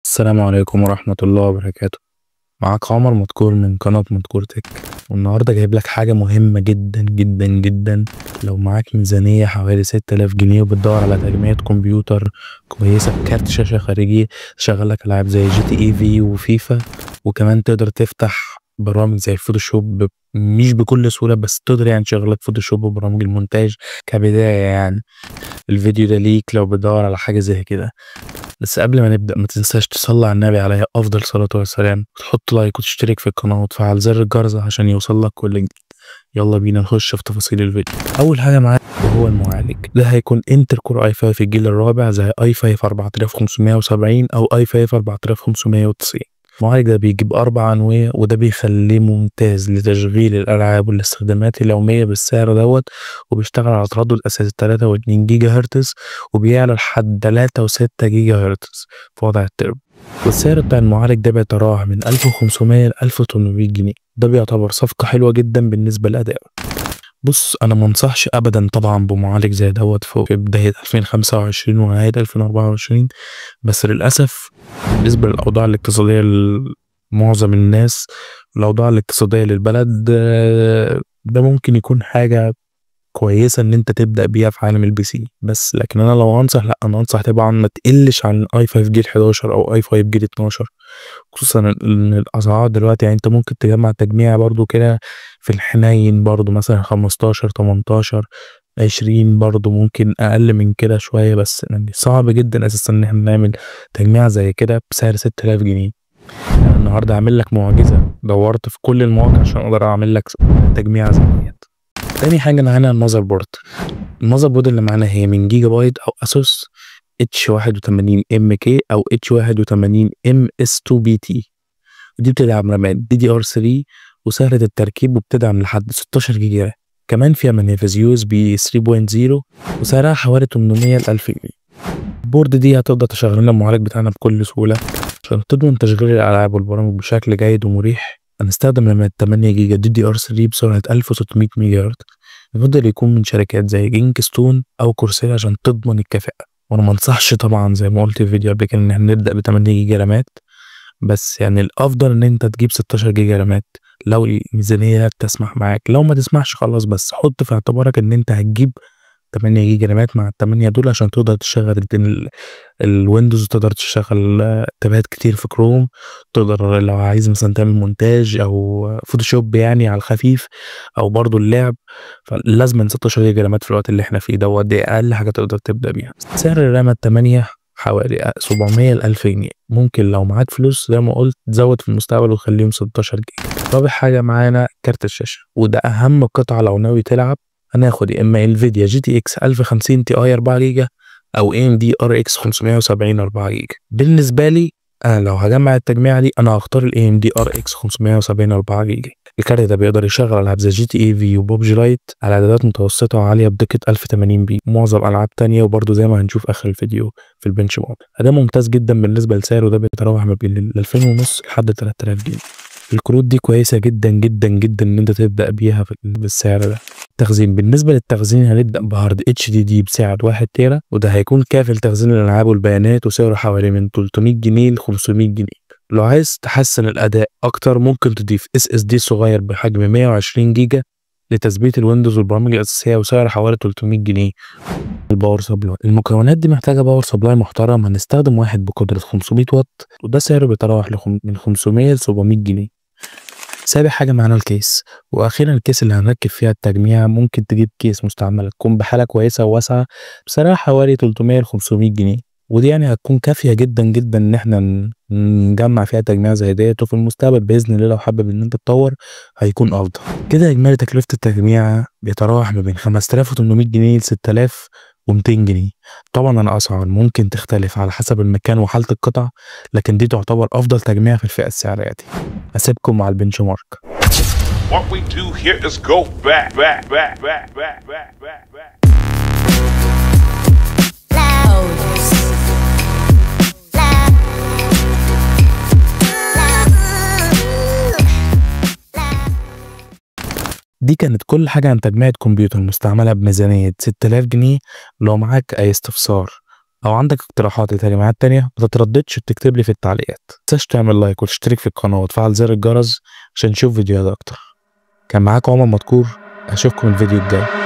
السلام عليكم ورحمة الله وبركاته. معاك عمر مدكور من قناة مدكور تك، والنهاردة جايب لك حاجة مهمة جدا جدا جدا. لو معاك ميزانية حوالي 6000 جنيه وبتدور على تجميع كمبيوتر كويسة بكارت شاشة خارجي تشغل لك ألعاب زي GTA V وفيفا، وكمان تقدر تفتح برامج زي فوتوشوب مش بكل سهولة، بس تقدر يعني تشغل لك فوتوشوب وبرامج المونتاج كبداية. يعني الفيديو ده ليك لو بتدور على حاجة زي كده. بس قبل ما نبدأ ما تنساش تصلي على النبي عليه أفضل صلاة والسلام، وتحط لايك وتشترك في القناة وتفعل زر الجرس عشان يوصل لك كل جديد. يلا بينا نخش في تفاصيل الفيديو. أول حاجة معاك وهو المعالج، ده هيكون انتر كور i5 الجيل الرابع زي i5 4570 أو i5 4590. المعالج ده بيجيب 4 أنوية، وده بيخليه ممتاز لتشغيل الألعاب والاستخدامات اليومية بالسعر دوت، وبيشتغل على تردد أساسي 3.2 جيجا هرتز، وبيعلى لحد 3.6 جيجا هرتز في وضع التربو. والسعر بتاع المعالج ده بيتراوح من 1500 ل 1800 جنيه. ده بيعتبر صفقة حلوة جدا بالنسبة لأدائه. بص، أنا منصحش أبدا طبعا بمعالج زي دوت في بداية 2025 ونهاية 2024، بس للأسف بالنسبة للأوضاع الاقتصادية لمعظم الناس، الأوضاع الاقتصادية للبلد، ده ممكن يكون حاجة كويسة إن أنت تبدأ بيها في عالم البي سي. بس لكن أنا لو أنصح، لأ، أنا أنصح طبعا ما تقلش عن i5 جيل 11 أو i5 جيل 12، خصوصا إن الأسعار دلوقتي يعني أنت ممكن تجمع تجميع برضو كده في الحنين، برضو مثلا 15 18 20، برضو ممكن أقل من كده شوية، بس يعني صعب جدا أساسا إن احنا نعمل تجميع زي كده بسعر 6000 جنيه. أنا النهاردة أعمل لك معجزة، دورت في كل المواقع عشان أقدر أعمل لك تجميع زي ديت. تاني حاجة معانا المذر بورد. المذر بورد اللي معانا هي من جيجا بايت أو أسوس H81MK أو H81MS2BT، ودي بتدعم رامات DDR3 وسهلة التركيب، وبتدعم لحد 16 جيجا. كمان فيها منافذ USB 3.0 وسعرها حوالي 800 ل 1000 جنيه. البورد دي هتقدر تشغل لنا المعالج بتاعنا بكل سهولة. عشان تضمن تشغيل الألعاب والبرامج بشكل جيد ومريح، هنستخدم رامات 8 جيجا DDR3 بسرعة 1600 ميجا هرتز. يفضل يكون من شركات زي جينكستون أو كورسير عشان تضمن الكفاءة. وأنا منصحش طبعا زي ما قلت في فيديو قبل كده إن احنا نبدأ ب 8 جيجا رامات، بس يعني الأفضل إن أنت تجيب 16 جيجا رامات لو الميزانية تسمح معاك. لو ما تسمحش خلاص، بس حط في اعتبارك إن أنت هتجيب 8 جيجا رامات مع ال8 دول عشان تقدر تشغل الويندوز، تقدر تشغل تابات كتير في كروم، تقدر لو عايز مثلا تعمل مونتاج او فوتوشوب يعني على الخفيف، او برضو اللعب. فلازم 16 جيجا رامات في الوقت اللي احنا فيه دوت، دي اقل حاجه تقدر تبدا بيها. سعر الرامه 8 حوالي 700 ل 1000 جنيه. ممكن لو معاك فلوس زي ما قلت تزود في المستقبل وتخليهم 16 جيجا. رابع حاجه معانا كارت الشاشه، وده اهم قطعه لو ناوي تلعب. هناخد يا اما انفيديا GTX 1050 Ti 4 جيجا او AMD RX 570 4 جيجا. بالنسبه لي انا لو هجمع التجميع دي، انا هختار ال AMD RX 570 4 جيجا. الكارت ده بيقدر يشغل العاب زي GTA V وبوبجي لايت على اعدادات متوسطه وعاليه بدقه 1080p، معظم العاب تانية، وبرده زي ما هنشوف اخر الفيديو في البنش مارك. ده ممتاز جدا بالنسبه لسعره، ده بيتراوح ما بين 2500 لحد 3000 جنيه. الكروت دي كويسه جدا جدا جدا ان انت تبدا بيها بالسعر ده. تخزين، بالنسبه للتخزين هنبدا بهارد HDD بسعه 1 تيرا، وده هيكون كافي لتخزين الالعاب والبيانات، وسعره حوالي من 300 جنيه ل 500 جنيه. لو عايز تحسن الاداء اكتر ممكن تضيف SSD صغير بحجم 120 جيجا لتثبيت الويندوز والبرامج الاساسيه، وسعره حوالي 300 جنيه. الباور سبلاي، المكونات دي محتاجه باور سبلاي محترم. هنستخدم واحد بقدره 500 واط، وده سعره بيتراوح من 500 ل 700 جنيه. سابع حاجة معانا الكيس، وأخيرا الكيس اللي هنركب فيها التجميع. ممكن تجيب كيس مستعملة تكون بحالة كويسة وواسعة بسعرها حوالي 300 ل 500 جنيه، ودي يعني هتكون كافية جدا جدا إن احنا نجمع فيها تجميع زي ديت. وفي المستقبل بإذن الله لو حابب إن أنت تطور هيكون أفضل. كده إجمالي تكلفة التجميع بيتراوح ما بين 5800 جنيه ل 6200 جنيه. طبعا أنا أسعار ممكن تختلف على حسب المكان وحالة القطع، لكن دي تعتبر أفضل تجميع في الفئة السعرية دي. أسيبكم مع البنش مارك. What we do here is go back. دي كانت كل حاجة عن تجميع كمبيوتر مستعملة بميزانية 6000 جنيه. لو معاك أي استفسار لو عندك اقتراحات لتجميعات تانية ما تترددش تكتب لي في التعليقات. متنساش تعمل لايك وتشترك في القناة وتفعل زر الجرس عشان تشوف فيديوهات أكتر. كان معاكم عمر مدكور، أشوفكم الفيديو الجاي.